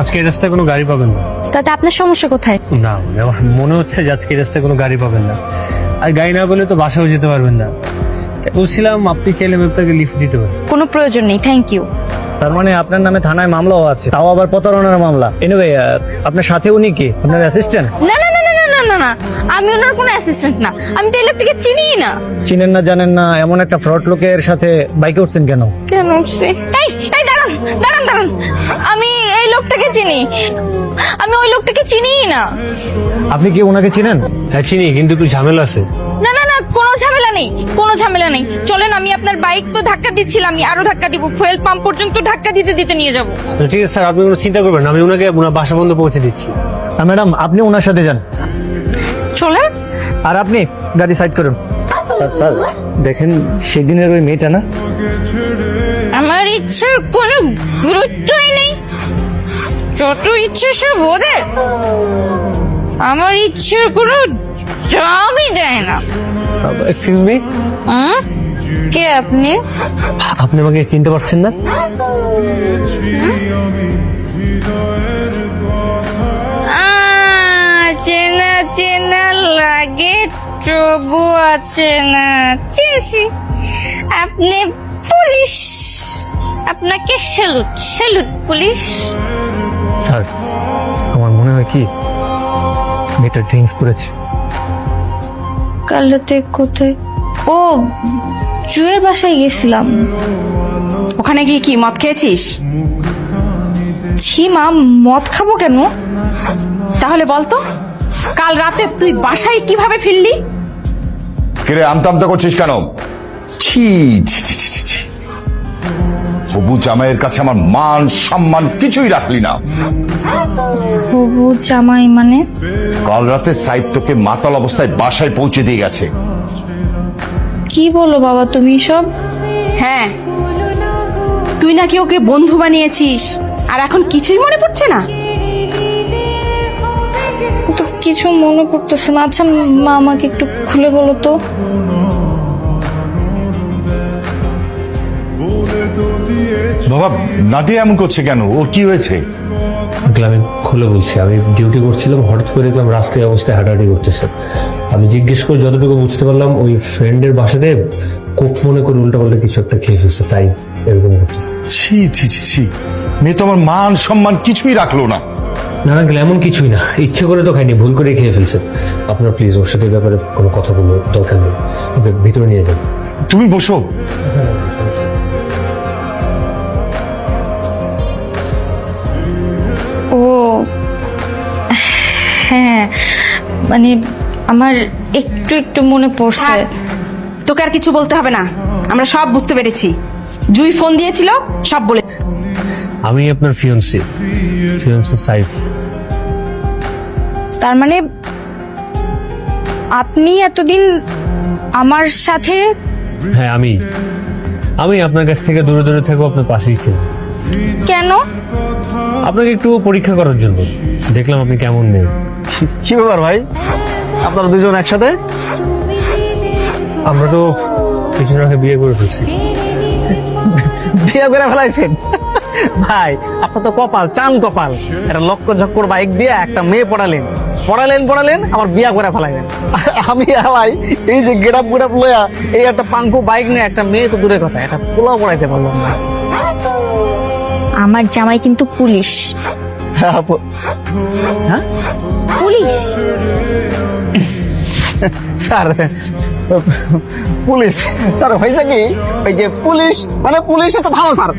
আজকে এই রাস্তায় কোনো গাড়ি পাবেন না। তাতে আপনার সমস্যা কোথায়? না মানে আমার মনে হচ্ছে যে আজকে এই রাস্তায় কোনো গাড়ি পাবেন না, আর গাড়ি না পেলে তো বাসাও যেতে পারবেন না। তাই বলছিলাম আপনি চাইলে আমি আপনাকে লিফট দিতে পারি। কোনো প্রয়োজন নেই, থ্যাংক ইউ। তার মানে আপনার নামে থানায় মামলাও আছে, তাও আবার প্রতারণার মামলা। এনিওয়ে, আপনার সাথে উনি কি আপনার অ্যাসিস্ট্যান্ট? না না না না না না না না, আমি ওনার কোনো অ্যাসিস্ট্যান্ট না, আমি তো এই লোকটাকে চিনিই না। চিনেন না জানেন না এমন একটা ফ্রড লোকের সাথে বাইকে উঠছেন কেন? কেন উঠছে? এই এই দাঁড়ান দাঁড়ান দাঁড়ান, আমি এই লোকটাকে চিনি, আমি ওই লোকটাকে চিনিই না। আপনি কি ওনাকে চিনেন? হ্যাঁ চিনি, কিন্তু একটু ঝামেলা আছে। না না না, কোনো ঝামেলা নেই, কোনো ঝামেলা নেই। চলেন, আমি আপনার বাইক তো ধাক্কা দিচ্ছিলাম, আমি আরো ধাক্কা দিব, ফুয়েল পাম্প পর্যন্ত ধাক্কা দিতে দিতে নিয়ে যাব। তো ঠিক আছে স্যার, আপনি কোনো চিন্তা করবেন না, আমি ওনাকে ওনার বাসা পর্যন্ত পৌঁছে দিচ্ছি। ম্যাডাম আপনি ওনার সাথে যান, চলেন। আর আপনি গাড়ি সাইড করুন। স্যার দেখেন সেদিনের ওই মেয়েটা না? আমার ইচ্ছার কোনো গুরুত্বই নেই, যত ইচ্ছে সব ওদের, আমার ইচ্ছার কোনো দামই দেয় না। এক্সকিউজ মি, কে আপনি? আপনি আমাকে চিনতে পারছেন না? চেনা চেনা লাগে, তবু আছে না। চিনছি, আপনি পুলিশ, আপনাকে স্যালুট স্যালুট পুলিশ। স্যার আমার মনে হয় কি মেয়েটা ড্রিঙ্কস করেছে। কাল রাতে কোথায়? ও জুয়ের বাসায় গেছিলাম। ওখানে গিয়ে কি মদ খেয়েছিস? ছি মা, মদ খাবো কেন? তাহলে বলতো কাল রাতে তুই বাসায় কিভাবে ফিরলি? কিরে আমতা আমতা করছিস কেন? ছি ছি ছি ছি ছি ছি। হবু জামাইয়ের কাছে আমার মান সম্মান কিছুই রাখলি না। হবু জামাই মানে? কাল রাতে সাইদ তোকে মাতাল অবস্থায় বাসায় পৌঁছে দিয়ে গেছে। কি বলো বাবা তুমি সব? হ্যাঁ, তুই নাকি ওকে বন্ধু বানিয়েছিস, আর এখন কিছুই মনে পড়ছে না? তো কিছু মনে পড়তেছে না। আচ্ছা মা, আমাকে একটু খুলে বলো তো। বাবা নাদিয়া এমন করছে কেন? ওর কি হয়েছে? আমি খুলে বলছি, আমি ডিউটি করছিলাম, হঠাৎ করে দেখলাম রাস্তায় অবস্থায় হাঁটাহাঁটি করতেছে। আমি জিজ্ঞেস করে যতটুকু বুঝতে পারলাম ওই ফ্রেন্ডের বাসাতে কোক মনে করে উল্টাপাল্টা কিছু একটা খেয়ে ফেলছে, তাই এরকম করতেছে। ছি ছি ছি ছি, মেয়ে তো আমার মান সম্মান কিছুই রাখলো না। না না, এমন কিছুই না, ইচ্ছে করে তো খাইনি, ভুল করে খেয়ে ফেলছে। আপনারা প্লিজ ওর সাথে এই ব্যাপারে কোনো কথা বলবো দরকার নেই, ওকে ভিতরে নিয়ে যান। তুমি বসো। ও হ্যাঁ, মানে আমার একটু একটু মনে পড়ছে। থাক, তোকে আর কিছু বলতে হবে না, আমরা সব বুঝতে পেরেছি। জুই ফোন দিয়েছিল, সব বলে। আমি আপনার ফিয়ন্সি সাইফ। তার মানে আপনি এতদিন আমার সাথে? হ্যাঁ আমি আপনার কাছ থেকে দূরে দূরে থাকবো, আপনার পাশেই ছিল। কেন? আপনাকে একটু পরীক্ষা করার জন্য, দেখলাম আপনি কেমন নেই। কি ব্যাপার ভাই, আপনারা দুজন একসাথে? আমরা তো কিছুদিন আগে বিয়ে করে ফেলছি। বিয়ে করে ফেলাইছেন? ভাই আপনার তো কপাল, চান কপাল। একটা লক্কর ঝক্কর বাইক দিয়ে একটা মেয়ে পড়ালেন, আবার বিয়া করে ফেলাইলেন। আমি এলাই এই যে গেটাপ লয়া এই একটা পাঙ্কু বাইক নিয়ে একটা মেয়ে তো দূরে কথা, একটা পোলাও পড়াইতে পারলাম না। আমার জামাই কিন্তু পুলিশ। হ্যাঁ পুলিশ? স্যার পুলিশ স্যার হয়েছে কি, ওই যে পুলিশ মানে পুলিশ তো ভালো স্যার।